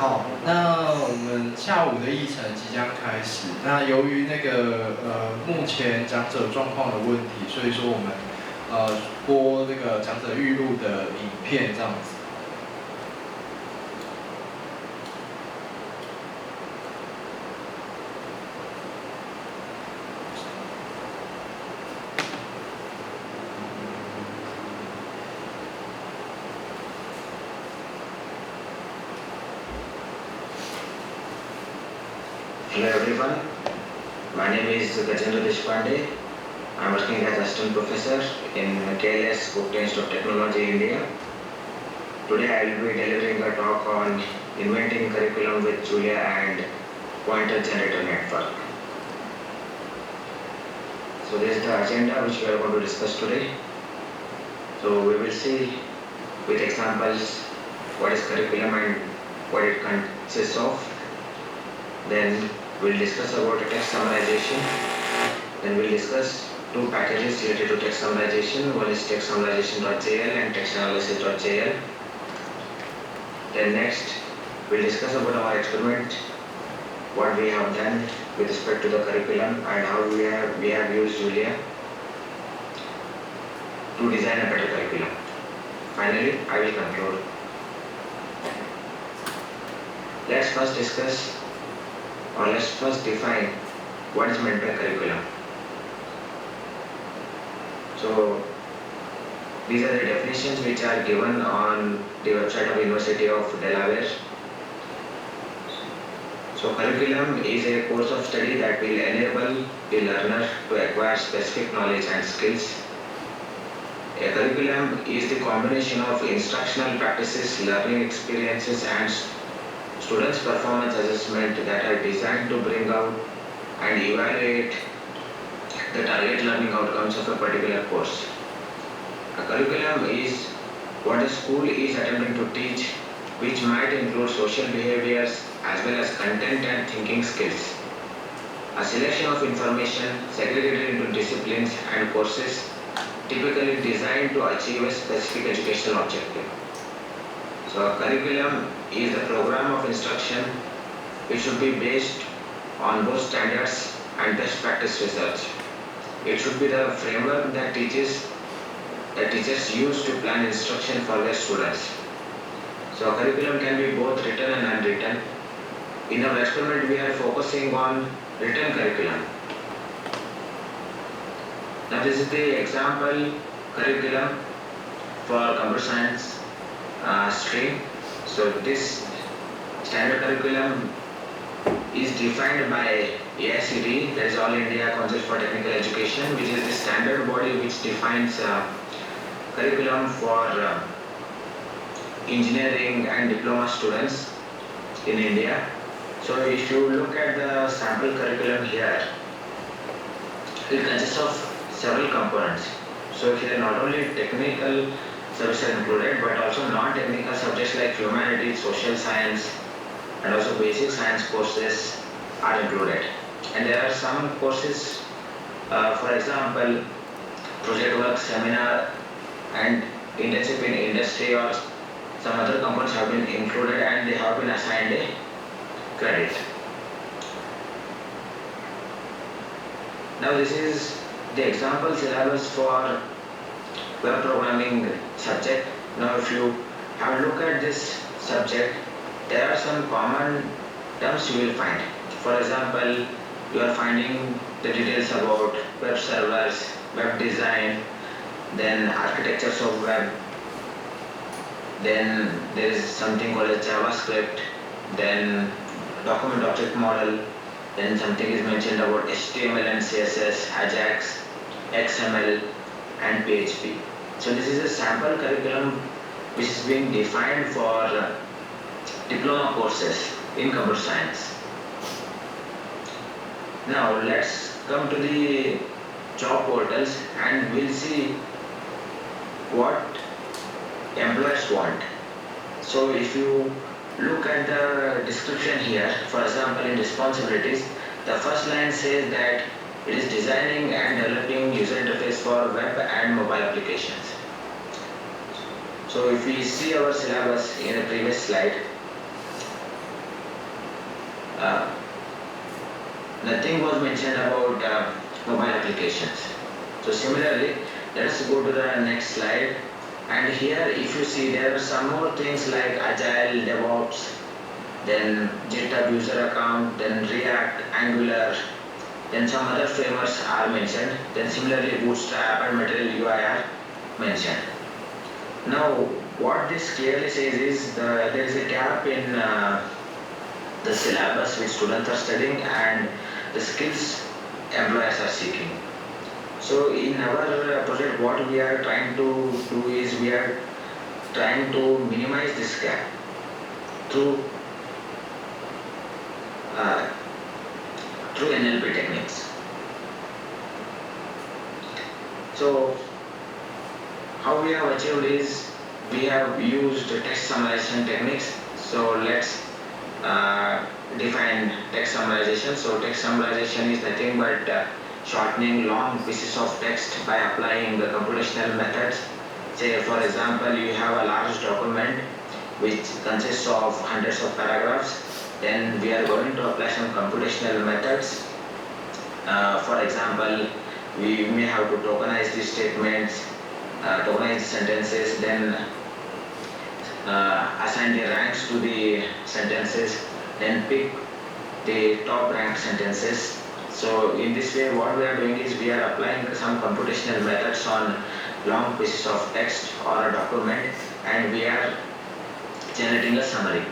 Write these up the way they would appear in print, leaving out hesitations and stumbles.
好，那我们下午的议程即将开始。那由于目前讲者状况的问题，所以说我们播这个讲者预录的影片这样子。Hello everyone, my name is Gajendra Deshpande. I am working as assistant professor in KLS Computation of Technology, India. Today I will be delivering a talk on inventing curriculum with Julia and pointer generator network. So this is the agenda which we are going to discuss today. So we will see with examples what is curriculum and what it consists of. Then we'll discuss about text summarization. Then we'll discuss two packages related to text summarization. One is TextAnalysis.jl and TextAnalysis.jl. Then next, we'll discuss about our experiment, what we have done with respect to the curriculum and how we have used Julia to design a better curriculum. Finally, I will conclude. Let's first define what is meant by curriculum. So these are the definitions which are given on the website of University of Delaware. So curriculum is a course of study that will enable the learner to acquire specific knowledge and skills. A curriculum is the combination of instructional practices, learning experiences and students' performance assessment that are designed to bring out and evaluate the target learning outcomes of a particular course. A curriculum is what the school is attempting to teach, which might include social behaviors as well as content and thinking skills. A selection of information segregated into disciplines and courses typically designed to achieve a specific educational objective. So a curriculum is a program of instruction which should be based on both standards and best practice research. It should be the framework that teachers use to plan instruction for their students. So a curriculum can be both written and unwritten. In our experiment, we are focusing on written curriculum. Now this is the example curriculum for computer science stream. So this standard curriculum is defined by AICTE, that is All India Council for Technical Education, which is the standard body which defines curriculum for engineering and diploma students in India. So if you look at the sample curriculum here, it consists of several components. So here not only technical subjects are included, but also non-technical subjects like humanities, social science, and also basic science courses are included. And there are some courses, for example, project work, seminar, and internship in industry or some other components have been included and they have been assigned a credit. Now this is the example syllabus for web programming subject. Now if you have a look at this subject, there are some common terms you will find. For example, you are finding the details about web servers, web design, then architectures of web, then there is something called as JavaScript, then document object model, then something is mentioned about HTML and CSS, Ajax, XML and PHP. So this is a sample curriculum which is being defined for diploma courses in computer science. Now let's come to the job portals and we'll see what employers want. So if you look at the description here, for example in responsibilities, the first line says that it is designing and developing user interface for web and mobile applications. So if we see our syllabus in the previous slide, nothing was mentioned about mobile applications. So similarly, let us go to the next slide. And here, if you see, there are some more things like Agile, DevOps, then GitHub user account, then React, Angular, then some other frameworks are mentioned. Then similarly, Bootstrap and Material UI are mentioned. Now, what this clearly says is there is a gap in the syllabus which students are studying and the skills employers are seeking. So in our project, what we are trying to do is we are trying to minimize this gap through NLP techniques. So how we have achieved is we have used text summarization techniques. So let's define text summarization. So text summarization is nothing but shortening long pieces of text by applying the computational methods. Say for example, you have a large document which consists of hundreds of paragraphs. Then we are going to apply some computational methods. For example, we may have to tokenize these statements, tokenize the sentences, then assign the ranks to the sentences, then pick the top ranked sentences. So in this way, what we are doing is we are applying some computational methods on long pieces of text or a document, and we are generating a summary.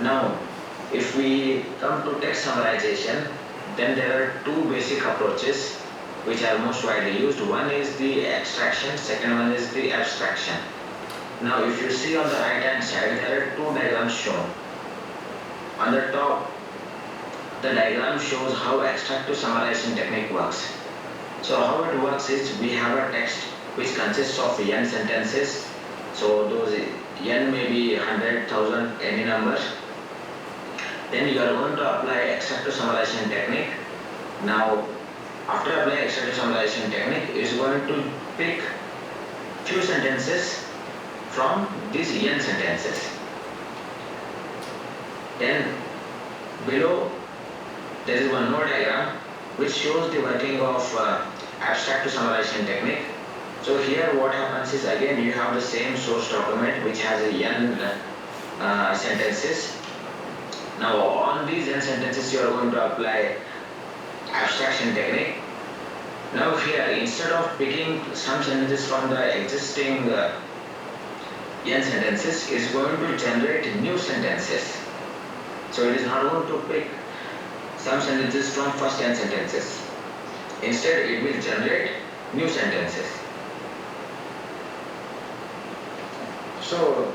Now, if we come to text summarization, then there are two basic approaches which are most widely used. One is the extraction, second one is the abstraction. Now, if you see on the right hand side, there are two diagrams shown. On the top, the diagram shows how extractive summarization technique works. So how it works is we have a text which consists of n sentences. So those n may be 100,000, any number. Then you are going to apply extractive summarization technique. Now, after applying extractive summarization technique, it is going to pick few sentences from these n sentences. Then below there is one more diagram which shows the working of abstractive summarization technique. So here what happens is, again you have the same source document which has a n sentences. Now on these n sentences you are going to apply abstraction technique. Now here, instead of picking some sentences from the existing n sentences, it is going to generate new sentences. So it is not going to pick some sentences from first n sentences. Instead, it will generate new sentences. So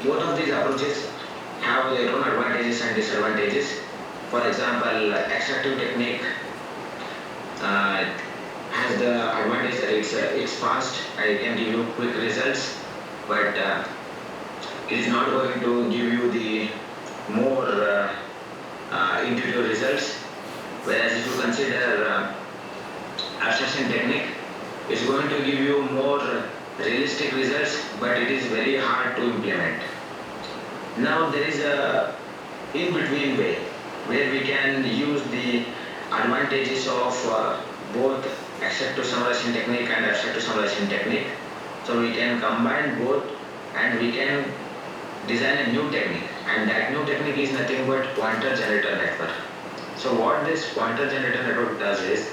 both of these approaches have their own advantages and disadvantages. For example, extractive technique has the advantage that it's fast and it can give you quick results, but it is not going to give you the more intuitive results. Whereas if you consider abstraction technique, it's going to give you more realistic results, but it is very hard to implement. Now there is a in-between way where we can use the advantages of both extractive summarization technique and abstractive summarization technique. So we can combine both and we can design a new technique, and that new technique is nothing but pointer generator network. So what this pointer generator network does is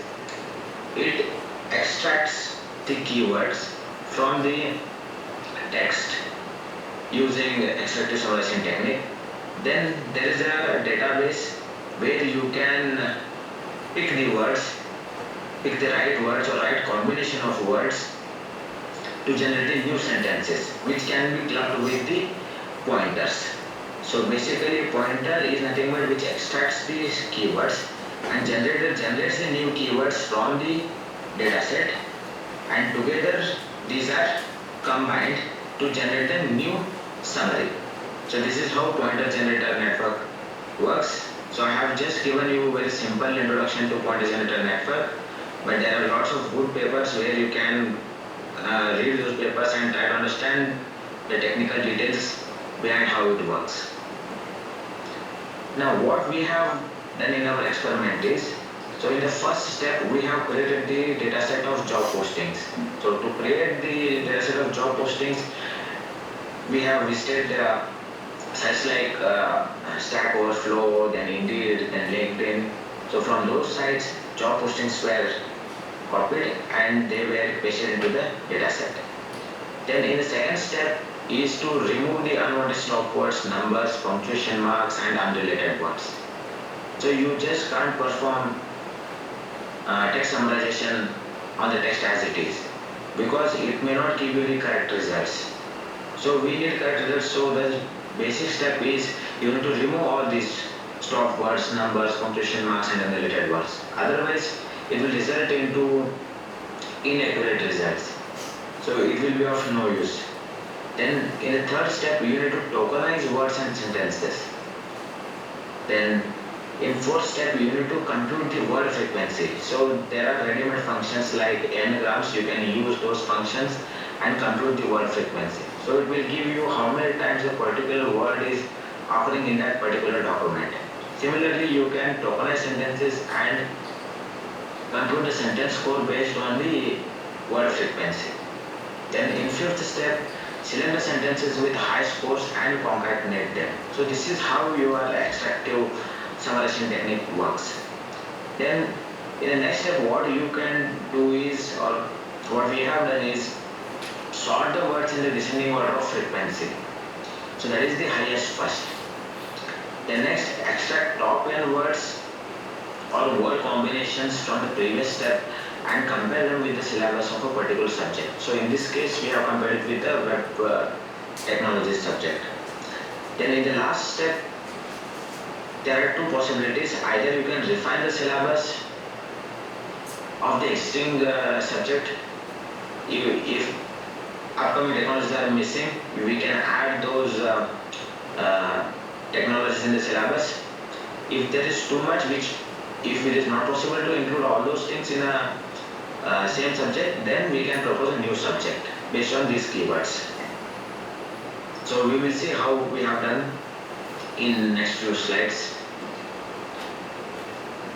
it extracts the keywords from the text using extractive summarization technique. Then there is a database where you can pick the words, pick the right words or right combination of words to generate new sentences which can be clubbed with the pointers. So basically pointer is nothing but which extracts these keywords and generator generates the new keywords from the dataset, and together these are combined to generate a new summary. So this is how pointer generator network works. So I have just given you a very simple introduction to pointer generator network, but there are lots of good papers where you can read those papers and try to understand the technical details behind how it works. Now what we have done in our experiment is, so in the first step we have created the dataset of job postings. So to create the dataset of job postings, we have visited sites like Stack Overflow, then Indeed, then LinkedIn. So from those sites, job postings were copied and they were pasted into the dataset. Then in the second step is to remove the unwanted stop words, numbers, punctuation marks and unrelated words. So you just can't perform text summarization on the text as it is, because it may not give you the correct results. So we need correct results, so the basic step is you need to remove all these stop words, numbers, punctuation marks and unrelated words. Otherwise, it will result into inaccurate results. So it will be of no use. Then in the third step, you need to tokenize words and sentences. Then in fourth step, you need to compute the word frequency. So there are ready-made functions like n-grams. You can use those functions and compute the word frequency. So it will give you how many times a particular word is occurring in that particular document. Similarly, you can tokenize sentences and compute the sentence score based on the word frequency. Then in fifth step, select the sentences with high scores and concatenate them. So this is how your extractive summarization technique works. Then in the next step, what you can do is, or what we have done is, sort the words in the descending order of frequency. So that is the highest first. Then next, extract top n words or word combinations from the previous step and compare them with the syllabus of a particular subject. So in this case, we have compared it with the web technology subject. Then in the last step, there are two possibilities. Either you can refine the syllabus of the existing subject. If upcoming technologies are missing, we can add those technologies in the syllabus. If there is too much, if it is not possible to include all those things in a same subject, then we can propose a new subject based on these keywords. So we will see how we have done in next few slides.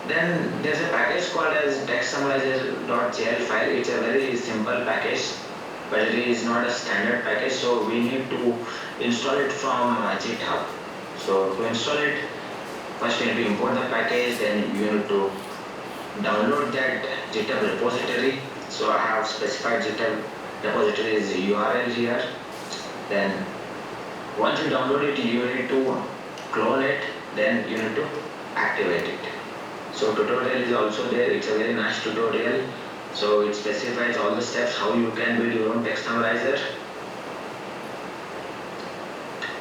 Then there's a package called as TextAnalysis.jl file. It's a very simple package, but it is not a standard package, so we need to install it from GitHub. So to install it, first you need to import the package, then you need to download that GitHub repository. So I have specified GitHub repository's URL here. Then once you download it, you need to clone it, then you need to activate it. So tutorial is also there. It's a very nice tutorial. So it specifies all the steps how you can build your own text summarizer.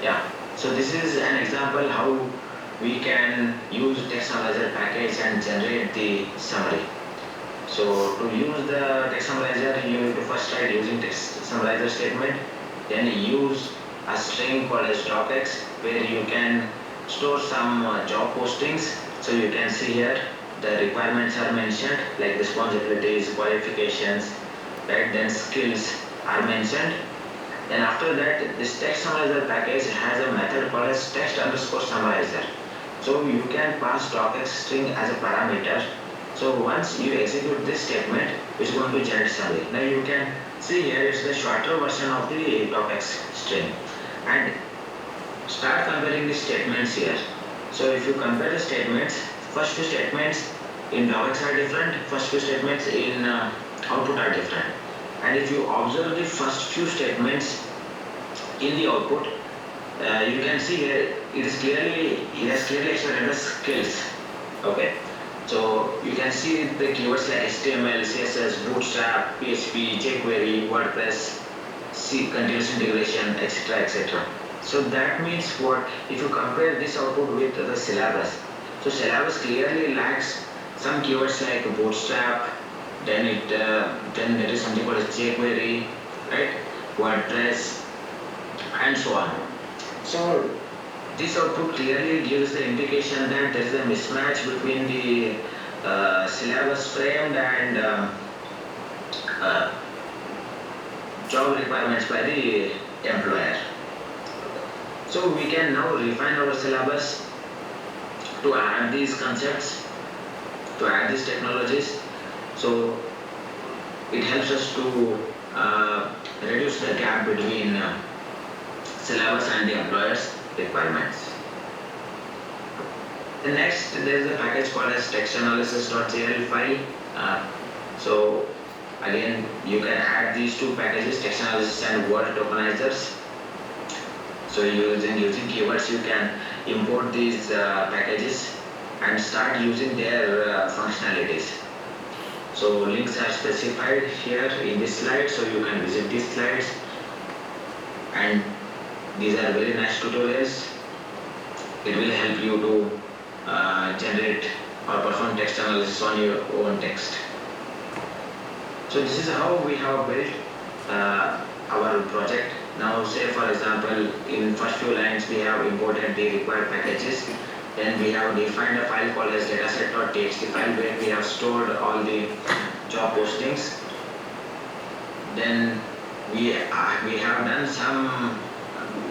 Yeah. So this is an example how we can use text summarizer package and generate the summary. So to use the text summarizer, you need to first write using text summarizer statement. Then use a string called as docx, where you can store some job postings. So you can see here the requirements are mentioned, like responsibilities, qualifications, right? Then skills are mentioned. Then after that, this text summarizer package has a method called as text_summarizer. So you can pass docx string as a parameter. So once you execute this statement, it's going to generate summary. Now you can see here it's the shorter version of the docx string. And start comparing the statements here. So if you compare the statements, first two statements in docx are different, first few statements in output are different. And if you observe the first few statements in the output, you can see here it has clearly extracted the skills. Okay, so you can see the keywords like HTML, CSS, Bootstrap, PHP, jQuery, WordPress, C, continuous integration, etc., etc. So that means what? If you compare this output with the syllabus, so syllabus clearly lacks some keywords like Bootstrap, then there is something called jQuery, right? WordPress, and so on. So this output clearly gives the indication that there is a mismatch between the syllabus framed and job requirements by the employer. So we can now refine our syllabus to add these concepts, to add these technologies. So it helps us to reduce the gap between syllabus and the employer's requirements. The next, there is a package called as TextAnalysis.jl file. So again, you can add these two packages, text analysis and word tokenizers. So using keywords, you can import these packages and start using their functionalities. So links are specified here in this slide, so you can visit these slides. And these are very nice tutorials. It will help you to generate or perform text analysis on your own text. So this is how we have built our project. Now say for example, in first few lines we have imported the required packages. Then we have defined a file called as dataset.txt file where we have stored all the job postings. Then we have done some,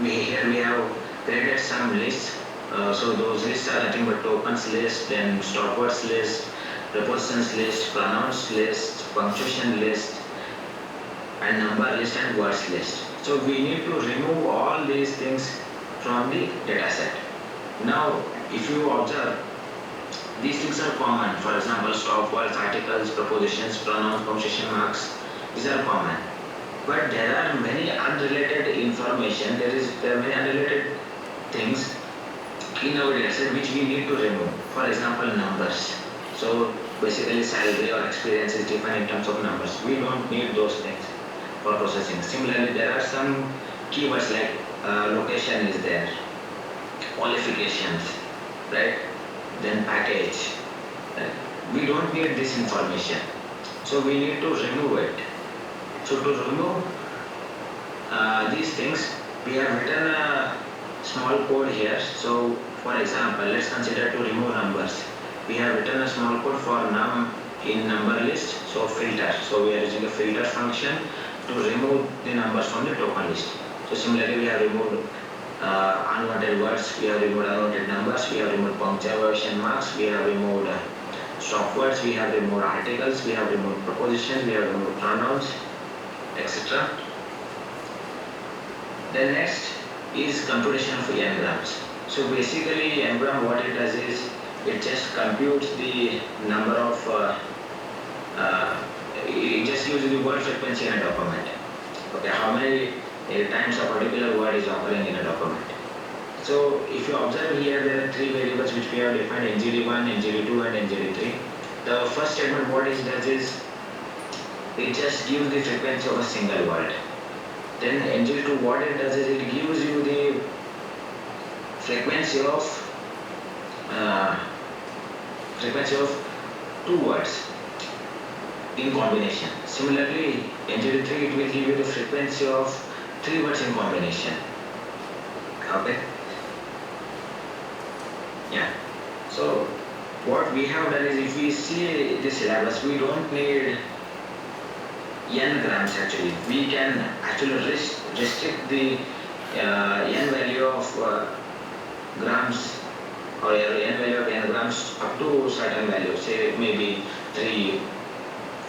we have created some lists. So those lists are nothing but tokens list, then stopwords list, prepositions list, pronouns list, punctuation list, and number list and words list. So we need to remove all these things from the dataset. Now, if you observe, these things are common. For example, stopwords, articles, prepositions, pronouns, punctuation marks, these are common. But there are many unrelated information. There are many unrelated things in our dataset which we need to remove. For example, numbers. So basically, salary or experience is defined in terms of numbers. We don't need those things for processing. Similarly, there are some keywords like location is there, qualifications, right? Then package. Right? We don't need this information. So we need to remove it. So to remove these things, we have written a small code here. So for example, let's consider to remove numbers. We have written a small code for num in number list, so filter. So we are using a filter function to remove the numbers from the token list. So similarly, we have removed unwanted words, we have removed unwanted numbers, we have removed punctuation marks, we have removed stopwords, we have removed articles, we have removed prepositions, we have removed pronouns, etc. The next is computation of n-grams. So basically, n-gram, what it does is it just computes the number of it just uses the word frequency in a document. Okay, how many times a particular word is occurring in a document. So if you observe here, there are three variables which we have defined: ngd1, ngd2 and ngd3. The first statement, what it does is it just gives the frequency of a single word. Then ngd2, what it does is it gives you the frequency of two words in combination. Similarly, ngd3, it will give you the frequency of three words in combination. Okay. Yeah. So what we have done is, if we see the syllabus, we don't need n-grams actually. We can actually restrict the n value of grams or n value of n-grams up to certain value, say maybe 3,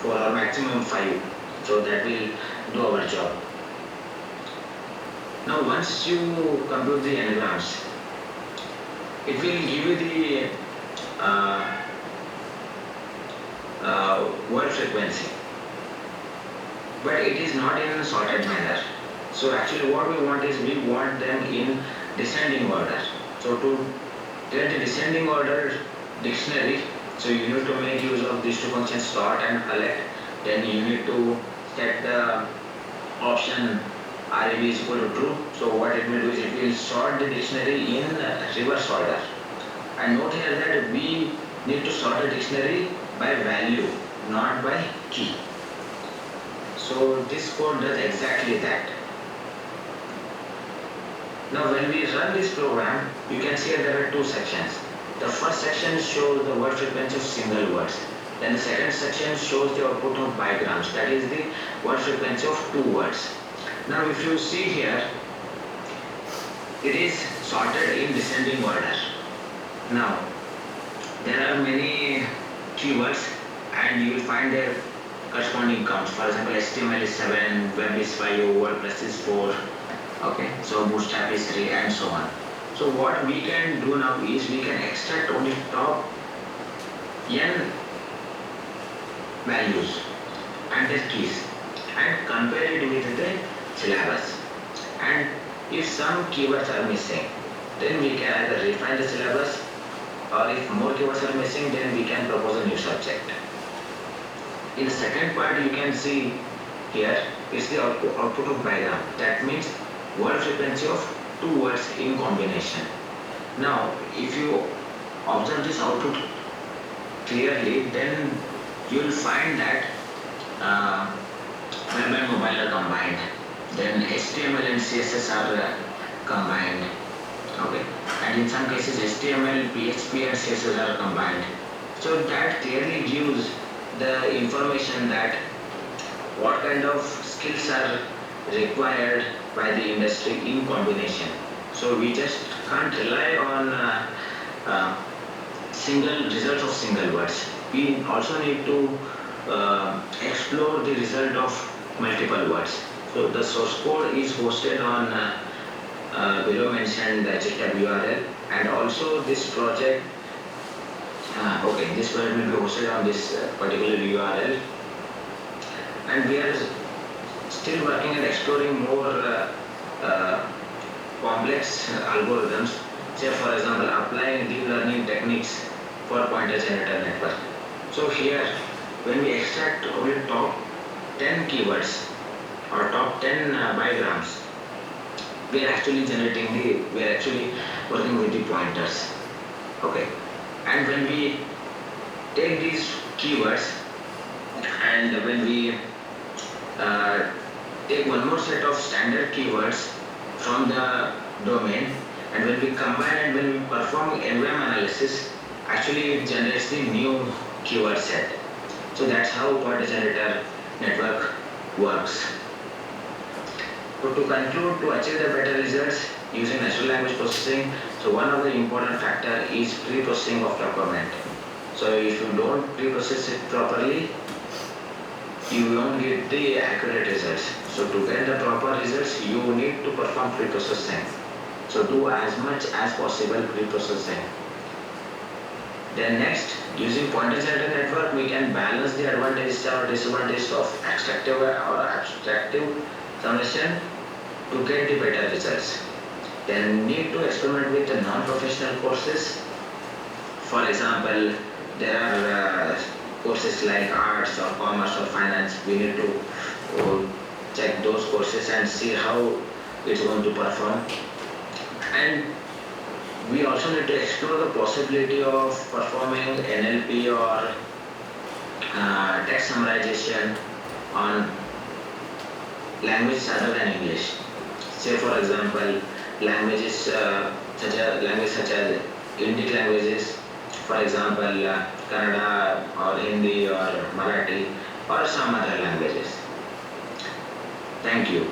4 or maximum 5. So that will do our job. Now once you compute the n-grams, it will give you the word frequency, but it is not in a sorted manner. So actually what we want is, we want them in descending order. So to get the descending order dictionary, so you need to make use of these two functions, sort and collect. Then you need to set the option RAB is equal to true. So what it will do is, it will sort the dictionary in reverse order. And note here that we need to sort the dictionary by value, not by key. So this code does exactly that. Now when we run this program, you can see there are two sections. The first section shows the word frequency of single words. Then the second section shows the output of bigrams, that is the word frequency of two words. Now if you see here, it is sorted in descending order. Now there are many keywords and you will find their corresponding counts. For example, HTML is 7, web is 5, WordPress is 4, okay, so Bootstrap is 3 and so on. So what we can do now is we can extract only top n values and their keys and compare it with the syllabus. And if some keywords are missing, then we can either refine the syllabus, or if more keywords are missing, then we can propose a new subject. In the second part, you can see here is the output of diagram. That means word frequency of two words in combination. Now, if you observe this output clearly, then you will find that web and mobile are combined. Then HTML and CSS are combined. Okay, and in some cases HTML, PHP and CSS are combined. So that clearly gives the information that what kind of skills are required by the industry in combination. So we just can't rely on single results of single words. We also need to explore the result of multiple words. So the source code is hosted on below mentioned GitHub URL, and also this project this project will be hosted on this particular URL, and we are still working and exploring more complex algorithms, say for example applying deep learning techniques for pointer generator network. So here when we extract only top 10 keywords or top 10 bigrams, we are actually working with the pointers. Okay, and when we take these keywords and when we take one more set of standard keywords from the domain, and when we combine and when we perform NVM analysis, actually it generates the new keyword set. So that's how pointer generator network works. So to conclude, to achieve the better results using natural language processing, so one of the important factor is pre-processing of document. So if you don't pre-process it properly, you won't get the accurate results. So to get the proper results, you need to perform pre-processing. So do as much as possible pre-processing. Then next, using pointer generator network, we can balance the advantages or disadvantages of extractive or abstractive summation to get the better results. Then need to experiment with the non-professional courses. For example, there are courses like arts or commerce or finance. We need to check those courses and see how it's going to perform. And we also need to explore the possibility of performing NLP or text summarization on languages other than English. Say for example, languages such as Indic languages, for example Kannada or Hindi or Marathi or some other languages. Thank you.